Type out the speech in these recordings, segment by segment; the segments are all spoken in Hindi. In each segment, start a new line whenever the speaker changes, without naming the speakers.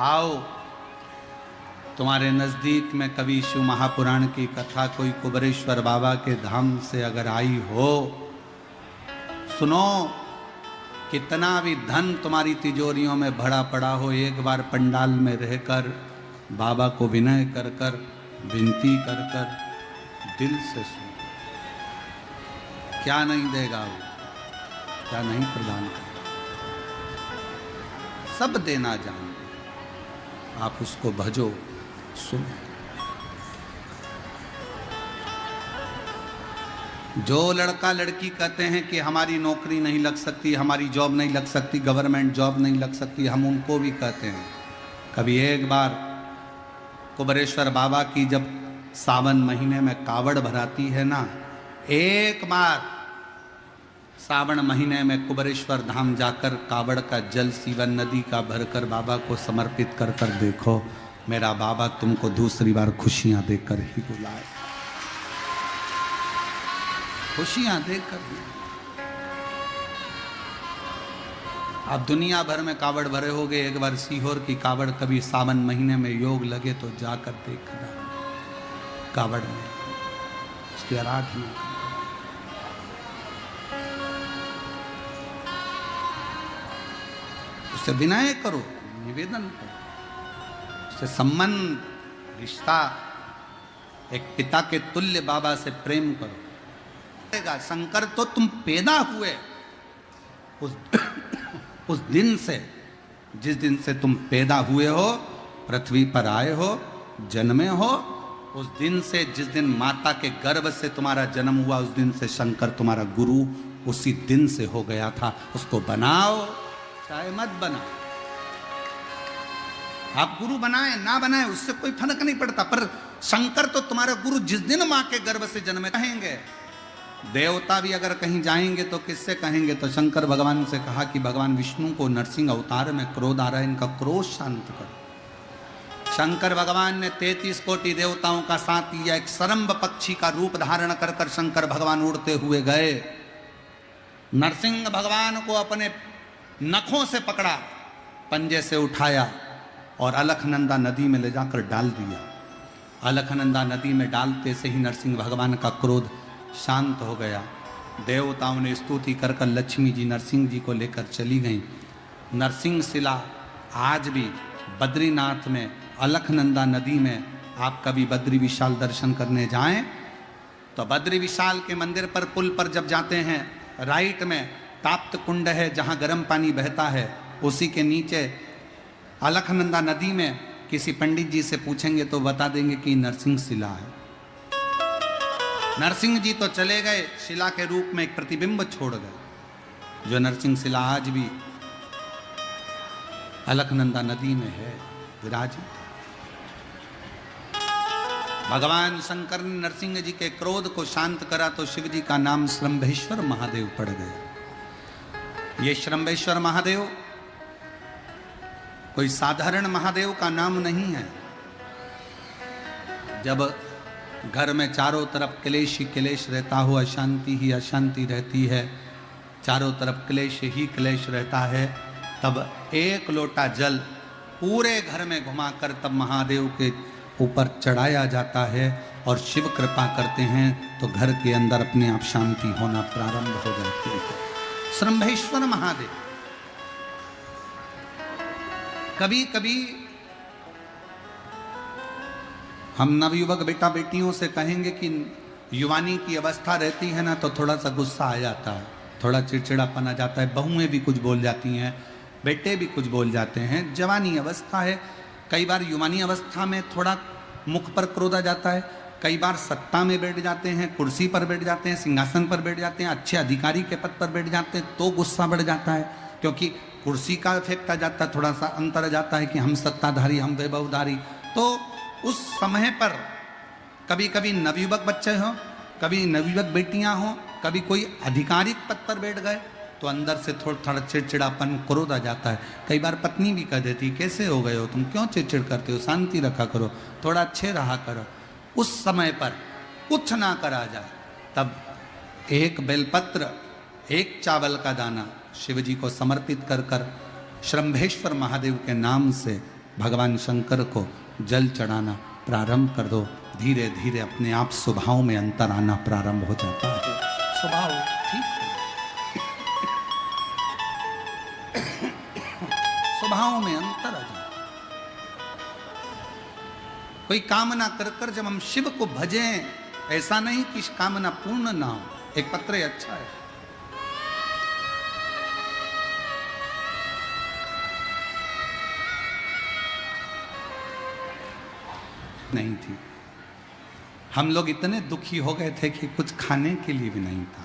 आओ तुम्हारे नजदीक में कभी शिव महापुराण की कथा कोई कुबरेश्वर बाबा के धाम से अगर आई हो, सुनो, कितना भी धन तुम्हारी तिजोरियों में भरा पड़ा हो, एक बार पंडाल में रहकर बाबा को विनय कर कर विनती कर कर दिल से सुनो। क्या नहीं देगा वो, क्या नहीं प्रदान करेगा, सब देना जानते, आप उसको भजो, सुनो। जो लड़का लड़की कहते हैं कि हमारी नौकरी नहीं लग सकती, हमारी जॉब नहीं लग सकती, गवर्नमेंट जॉब नहीं लग सकती, हम उनको भी कहते हैं कभी एक बार कुबरेश्वर बाबा की जब सावन महीने में कावड़ भराती है ना, एक बार सावन महीने में कुबरेश्वर धाम जाकर कावड़ का जल सीवन नदी का भरकर बाबा को समर्पित कर कर देखो, मेरा बाबा तुमको दूसरी बार खुशियां देकर ही बुलाए, खुशियां देकर ही। आप दुनिया भर में कावड़ भरे होगे, एक बार सीहोर की कावड़ कभी सावन महीने में योग लगे तो जाकर देखना, कावड़ में उसकी आराधना, उससे विनय करो, निवेदन करो, उससे संबंध रिश्ता एक पिता के तुल्य बाबा से प्रेम करो। शंकर तो तुम पैदा हुए उस दिन से, जिस दिन से तुम पैदा हुए हो, पृथ्वी पर आए हो, जन्मे हो, उस दिन से, जिस दिन माता के गर्भ से तुम्हारा जन्म हुआ, उस दिन से शंकर तुम्हारा गुरु उसी दिन से हो गया था। उसको बनाओ चाहे मत बनाओ, आप गुरु बनाए ना बनाए उससे कोई फर्क नहीं पड़ता, पर शंकर तो तुम्हारा गुरु जिस दिन मां के गर्भ से जन्मे। कहेंगे देवता भी अगर कहीं जाएंगे तो किससे कहेंगे, तो शंकर भगवान से कहा कि भगवान विष्णु को नरसिंह अवतार में क्रोध आ रहा है, इनका क्रोध शांत करो। शंकर भगवान ने 33 कोटि देवताओं का साथ लिया, एक सरम्ब पक्षी का रूप धारण कर कर शंकर भगवान उड़ते हुए गए, नरसिंह भगवान को अपने नखों से पकड़ा, पंजे से उठाया और अलखनंदा नदी में ले जाकर डाल दिया। अलखनंदा नदी में डालते से ही नरसिंह भगवान का क्रोध शांत हो गया। देवताओं ने स्तुति कर कर लक्ष्मी जी नरसिंह जी को लेकर चली गईं। नरसिंह शिला आज भी बद्रीनाथ में अलखनंदा नदी में, आप कभी बद्री विशाल दर्शन करने जाएं तो बद्री विशाल के मंदिर पर पुल पर जब जाते हैं, राइट में ताप्त कुंड है जहां गर्म पानी बहता है, उसी के नीचे अलखनंदा नदी में किसी पंडित जी से पूछेंगे तो बता देंगे कि नरसिंह शिला है। नरसिंह जी तो चले गए, शिला के रूप में एक प्रतिबिंब छोड़ गए, जो नरसिंह शिला आज भी अलखनंदा नदी में है विराजित। भगवान शंकर ने नरसिंह जी के क्रोध को शांत करा तो शिव जी का नाम श्रंभेश्वर महादेव पड़ गया। ये श्रंभेश्वर महादेव कोई साधारण महादेव का नाम नहीं है। जब घर में चारों तरफ क्लेश ही क्लेश रहता हो, अशांति ही अशांति रहती है, चारों तरफ क्लेश ही क्लेश रहता है, तब एक लोटा जल पूरे घर में घुमाकर तब महादेव के ऊपर चढ़ाया जाता है और शिव कृपा करते हैं तो घर के अंदर अपने आप शांति होना प्रारंभ हो जाती है। श्रंभेश्वर महादेव। कभी कभी हम नवयुवक बेटा बेटियों से कहेंगे कि युवानी की अवस्था रहती है ना, तो थोड़ा सा गुस्सा आ जाता है, थोड़ा चिड़चिड़ापन आ जाता है, बहुएं भी कुछ बोल जाती हैं, बेटे भी कुछ बोल जाते हैं। जवानी अवस्था है, कई बार युवानी अवस्था में थोड़ा मुख पर क्रोध आ जाता है, कई बार सत्ता में बैठ जाते हैं, कुर्सी पर बैठ जाते हैं, सिंहासन पर बैठ जाते हैं, अच्छे अधिकारी के पद पर बैठ जाते हैं तो गुस्सा बढ़ जाता है, क्योंकि कुर्सी का इफेक्ट आ जाता है, थोड़ा सा अंतर आ जाता है कि हम सत्ताधारी, हम वैभवधारी। तो उस समय पर कभी कभी नवयुवक बच्चे हों, कभी नवयुवक बेटियां हों, कभी कोई आधिकारिक पद पर बैठ गए तो अंदर से थोड़ा चिड़चिड़ापन क्रोध आ जाता है। कई बार पत्नी भी कह देती, कैसे हो गए हो तुम, क्यों चिड़चिड़ करते हो, शांति रखा करो, थोड़ा अच्छे रहा करो। उस समय पर कुछ ना करा जाए तब एक बेलपत्र, एक चावल का दाना शिव जी को समर्पित कर कर श्रंभेश्वर महादेव के नाम से भगवान शंकर को जल चढ़ाना प्रारंभ कर दो। धीरे धीरे अपने आप स्वभाव में अंतर आना प्रारंभ हो जाता है। स्वभाव ठीक है, स्वभाव में अंतर आ जाता। कोई कामना कर कर जब हम शिव को भजें, ऐसा नहीं कि कामना पूर्ण ना हो। एक पत्र अच्छा है, नहीं थी। हम लोग इतने दुखी हो गए थे कि कुछ खाने के लिए भी नहीं था।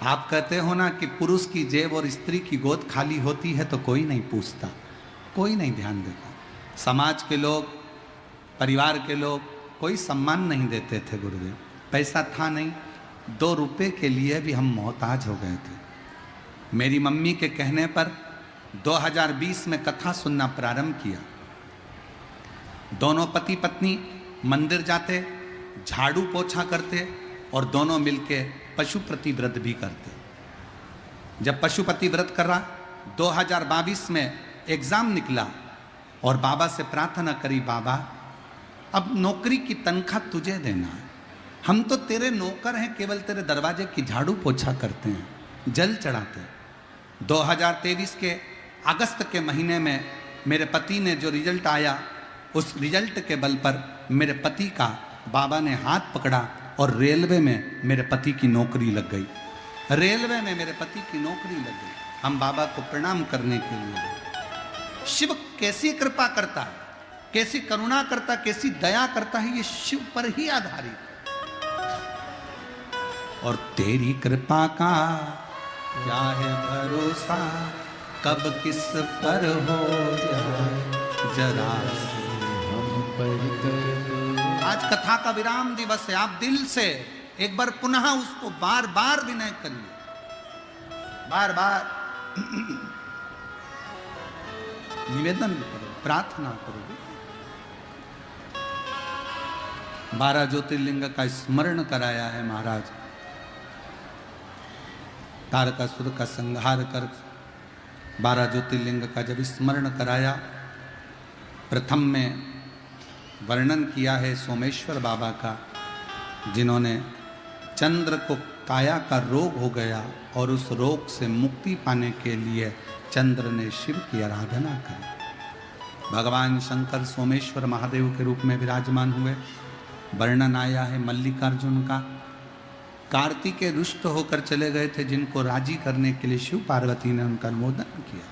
आप कहते हो ना कि पुरुष की जेब और स्त्री की गोद खाली होती है तो कोई नहीं पूछता, कोई नहीं ध्यान देता। समाज के लोग, परिवार के लोग कोई सम्मान नहीं देते थे गुरुदेव। पैसा था नहीं, 2 रुपए के लिए भी हम मोहताज हो गए थे। मेरी मम्मी के कहने पर 2020 में कथा सुनना प्रारंभ किया। दोनों पति पत्नी मंदिर जाते, झाड़ू पोछा करते और दोनों मिलके पशुपति व्रत भी करते। जब पशुपति व्रत कर रहा, 2022 में एग्जाम निकला और बाबा से प्रार्थना करी, बाबा अब नौकरी की तनख्वाह तुझे देना है, हम तो तेरे नौकर हैं, केवल तेरे दरवाजे की झाड़ू पोछा करते हैं, जल चढ़ाते। 2023 के अगस्त के महीने में मेरे पति ने जो रिजल्ट आया, उस रिजल्ट के बल पर मेरे पति का बाबा ने हाथ पकड़ा और रेलवे में मेरे पति की नौकरी लग गई। रेलवे में मेरे पति की नौकरी लग गई। हम बाबा को प्रणाम करने के लिए। शिव कैसी कृपा करता है, कैसी करुणा करता, कैसी दया करता है, ये शिव पर ही आधारित। और तेरी कृपा का क्या है भरोसा, कब किस पर हो जाए जरा आज कथा का विराम दिवस है। आप दिल से एक बार पुनः उसको बार बार विनय करिए, बार बार निवेदन करो, प्रार्थना करो। 12 ज्योतिर्लिंग का स्मरण कराया है महाराज। तारकासुर का संहार कर 12 ज्योतिर्लिंग का जब स्मरण कराया, प्रथम में वर्णन किया है सोमेश्वर बाबा का, जिन्होंने चंद्र को काया का रोग हो गया और उस रोग से मुक्ति पाने के लिए चंद्र ने शिव की आराधना की। भगवान शंकर सोमेश्वर महादेव के रूप में विराजमान हुए। वर्णन आया है मल्लिकार्जुन का, कार्तिकेय रुष्ट होकर चले गए थे, जिनको राजी करने के लिए शिव पार्वती ने उनका अनुमोदन किया।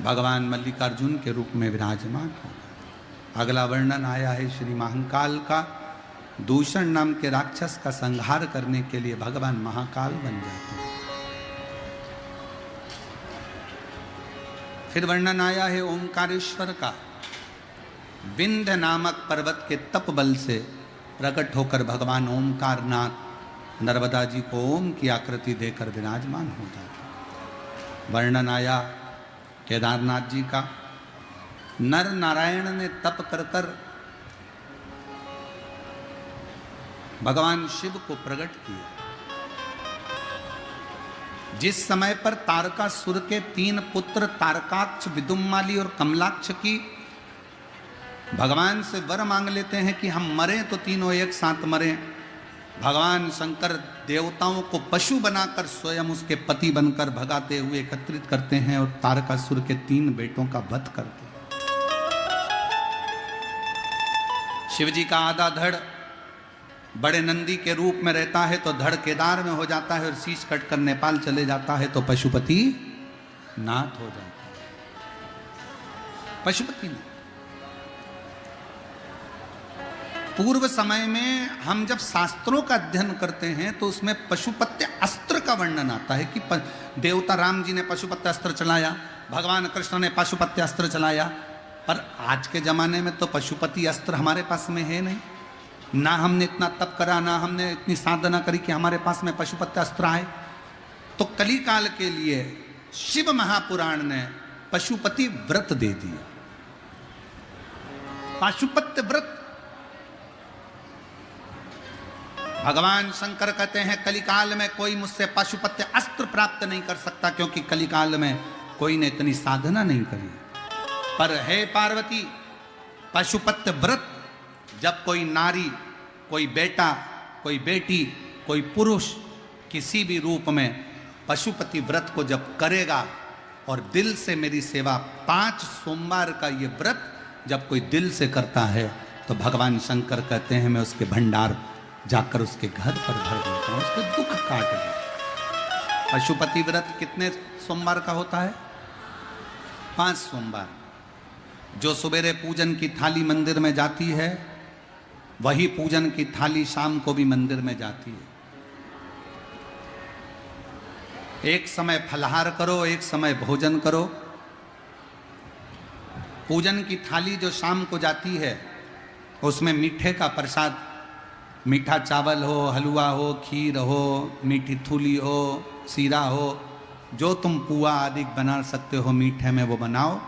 भगवान मल्लिकार्जुन के रूप में विराजमान हो। अगला वर्णन आया है श्री महाकाल का। दूषण नाम के राक्षस का संहार करने के लिए भगवान महाकाल बन जाते हैं। फिर वर्णन आया है ओंकारेश्वर का। विंध्य नामक पर्वत के तप बल से प्रकट होकर भगवान ओंकारनाथ नर्मदा जी को ओम की आकृति देकर विराजमान हो जाते। वर्णन आया केदारनाथ जी का। नर नारायण ने तप कर कर भगवान शिव को प्रकट किया। जिस समय पर तारकासुर के 3 पुत्र तारकाक्ष, विदुम्माली और कमलाक्ष की भगवान से वर मांग लेते हैं कि हम मरें तो तीनों एक साथ मरें, भगवान शंकर देवताओं को पशु बनाकर स्वयं उसके पति बनकर भगाते हुए एकत्रित करते हैं और तारकासुर के 3 बेटों का वध करते हैं। शिवजी का आधा धड़ बड़े नंदी के रूप में रहता है तो धड़ केदार में हो जाता है, और शीश कटकर नेपाल चले जाता है तो पशुपति नाथ हो जाता है। पशुपति नाथ। पूर्व समय में हम जब शास्त्रों का अध्ययन करते हैं तो उसमें पशुपत्य अस्त्र का वर्णन आता है कि देवता राम जी ने पशुपत्य अस्त्र चलाया, भगवान कृष्ण ने पशुपत्य अस्त्र चलाया। पर आज के जमाने में तो पशुपति अस्त्र हमारे पास में है नहीं। ना हमने इतना तप करा, ना हमने इतनी साधना करी कि हमारे पास में पशुपत्य अस्त्र आए। तो कली काल के लिए शिव महापुराण ने पशुपति व्रत दे दिया। पाशुपत्य व्रत। भगवान शंकर कहते हैं कलिकाल में कोई मुझसे पाशुपत्य अस्त्र प्राप्त नहीं कर सकता, क्योंकि कलिकाल में कोई ने इतनी साधना नहीं करी। पर है पार्वती, पशुपत्य व्रत जब कोई नारी, कोई बेटा, कोई बेटी, कोई पुरुष किसी भी रूप में पशुपति व्रत को जब करेगा और दिल से मेरी सेवा, 5 सोमवार का ये व्रत जब कोई दिल से करता है तो भगवान शंकर कहते हैं मैं उसके भंडार जाकर उसके घर पर भर देता हूं, उसके दुख काट देता। पशुपति व्रत कितने सोमवार का होता है? 5 सोमवार। जो सवेरे पूजन की थाली मंदिर में जाती है वही पूजन की थाली शाम को भी मंदिर में जाती है। एक समय फलाहार करो, एक समय भोजन करो। पूजन की थाली जो शाम को जाती है उसमें मीठे का प्रसाद, मीठा चावल हो, हलवा हो, खीर हो, मीठी थूली हो, सीरा हो, जो तुम पुआ आदि बना सकते हो मीठे में वो बनाओ।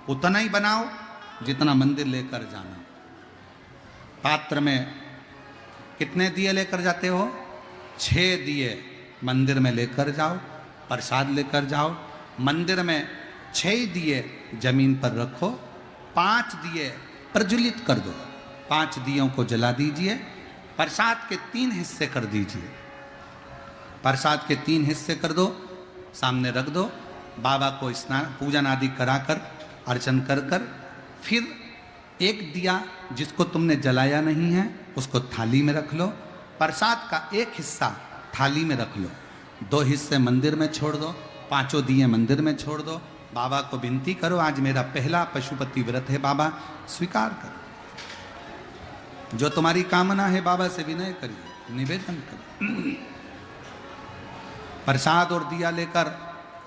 उतना ही बनाओ जितना मंदिर लेकर जाना। पात्र में कितने दिए लेकर जाते हो? 6 दिए मंदिर में लेकर जाओ, प्रसाद लेकर जाओ। मंदिर में 6 दिए जमीन पर रखो, 5 दिए प्रज्वलित कर दो, 5 दियों को जला दीजिए। प्रसाद के 3 हिस्से कर दीजिए। प्रसाद के 3 हिस्से कर दो, सामने रख दो। बाबा को स्नान पूजन आदि कराकर अर्चन कर कर फिर एक दिया जिसको तुमने जलाया नहीं है उसको थाली में रख लो। प्रसाद का 1 हिस्सा थाली में रख लो, 2 हिस्से मंदिर में छोड़ दो, 5 दिए मंदिर में छोड़ दो। बाबा को विनती करो आज मेरा पहला पशुपति व्रत है, बाबा स्वीकार करो। जो तुम्हारी कामना है बाबा से विनय करिए, निवेदन करो। प्रसाद और दिया लेकर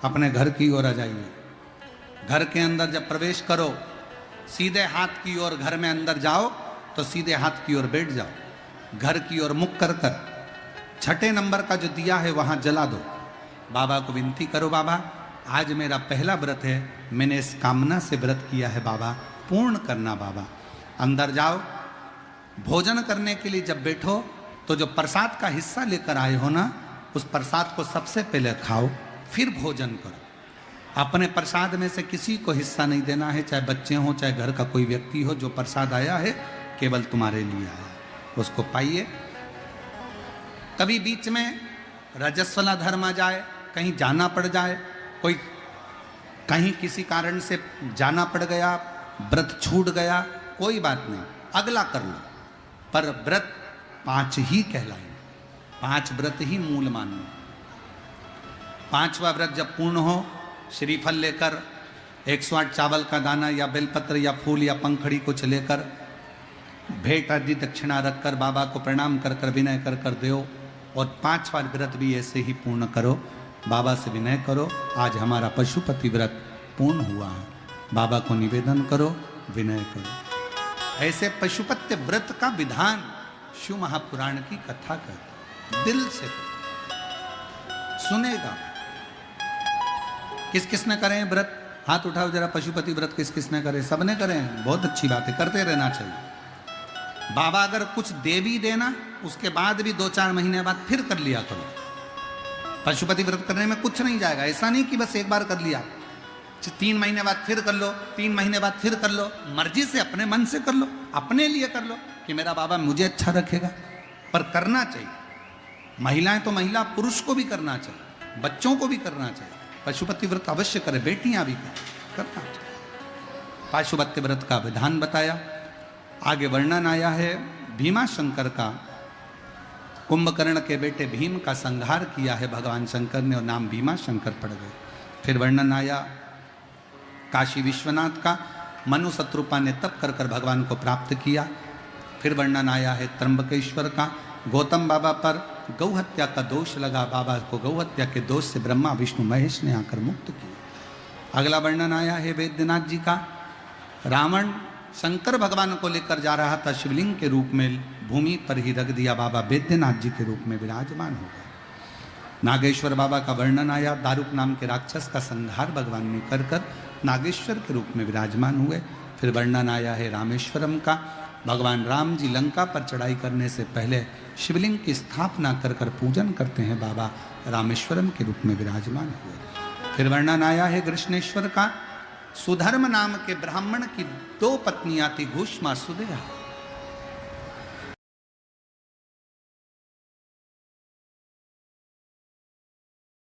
अपने घर की ओर आ जाइए। घर के अंदर जब प्रवेश करो सीधे हाथ की ओर, घर में अंदर जाओ तो सीधे हाथ की ओर बैठ जाओ। घर की ओर मुख कर कर 6ठे नंबर का जो दिया है वहां जला दो। बाबा को विनती करो, बाबा आज मेरा पहला व्रत है, मैंने इस कामना से व्रत किया है, बाबा पूर्ण करना। बाबा अंदर जाओ। भोजन करने के लिए जब बैठो तो जो प्रसाद का हिस्सा लेकर आए हो ना उस प्रसाद को सबसे पहले खाओ, फिर भोजन करो। अपने प्रसाद में से किसी को हिस्सा नहीं देना है, चाहे बच्चे हो चाहे घर का कोई व्यक्ति हो। जो प्रसाद आया है केवल तुम्हारे लिए आया है, उसको पाइए। कभी बीच में रजस्वला धर्म आ जाए, कहीं जाना पड़ जाए, कोई कहीं किसी कारण से जाना पड़ गया, व्रत छूट गया, कोई बात नहीं, अगला कर लो। पर व्रत 5 ही कहलाए, 5 व्रत ही मूल मानो। 5वां व्रत जब पूर्ण हो श्रीफल लेकर 108 चावल का दाना या बेलपत्र या फूल या पंखड़ी कुछ लेकर भेंट आदि दक्षिणा रखकर बाबा को प्रणाम कर कर विनय कर कर दो। और 5वां व्रत भी ऐसे ही पूर्ण करो। बाबा से विनय करो आज हमारा पशुपति व्रत पूर्ण हुआ है। बाबा को निवेदन करो, विनय करो। ऐसे पशुपति व्रत का विधान शिव महापुराण की कथा कर दिल से सुनेगा। किस किसने करें व्रत? हाथ उठाओ जरा। पशुपति व्रत किस किसने करे? सबने करें, बहुत अच्छी बात है, करते रहना चाहिए। बाबा अगर कुछ दे भी देना उसके बाद भी 2-4 महीने बाद फिर कर लिया करो। पशुपति व्रत करने में कुछ नहीं जाएगा। ऐसा नहीं कि बस एक बार कर लिया, 3 महीने बाद फिर कर लो, 3 महीने बाद फिर कर लो। मर्जी से अपने मन से कर लो, अपने लिए कर लो कि मेरा बाबा मुझे अच्छा रखेगा। पर करना चाहिए। महिलाएं तो महिला, पुरुष को भी करना चाहिए, बच्चों को भी करना चाहिए। पशुपति व्रत अवश्य करें, बेटियां भी करना चाहिए। पशुपति व्रत का विधान बताया। आगे वर्णन आया है भीमा शंकर का। कुंभकर्ण के बेटे भीम का संहार किया है भगवान शंकर ने और नाम भीमा शंकर पड़ गए। फिर वर्णन आया काशी विश्वनाथ का। मनु शत्रुपा ने तप कर कर भगवान को प्राप्त किया। फिर वर्णन आया है त्र्यंबकेश्वर का। गौतम बाबा पर गौ हत्या का दोष लगा, बाबा को गौ हत्या के दोष से ब्रह्मा विष्णु महेश ने आकर मुक्त किया। अगला वर्णन आया है वैद्यनाथ जी का। रावण शंकर भगवान को लेकर जा रहा था, शिवलिंग के रूप में भूमि पर ही रख दिया, बाबा वैद्यनाथ जी के रूप में विराजमान हो गए। नागेश्वर बाबा का वर्णन आया। दारुक नाम के राक्षस का संहार भगवान ने कर कर नागेश्वर के रूप में विराजमान हुए। फिर वर्णन आया है रामेश्वरम का। भगवान राम जी लंका पर चढ़ाई करने से पहले शिवलिंग की स्थापना कर कर पूजन करते हैं, बाबा रामेश्वरम के रूप में विराजमान हुए। फिर वर्णन आया है कृष्णेश्वर का। सुधर्म नाम के ब्राह्मण की 2 पत्नियां थी, घूष्मा सुदेहा।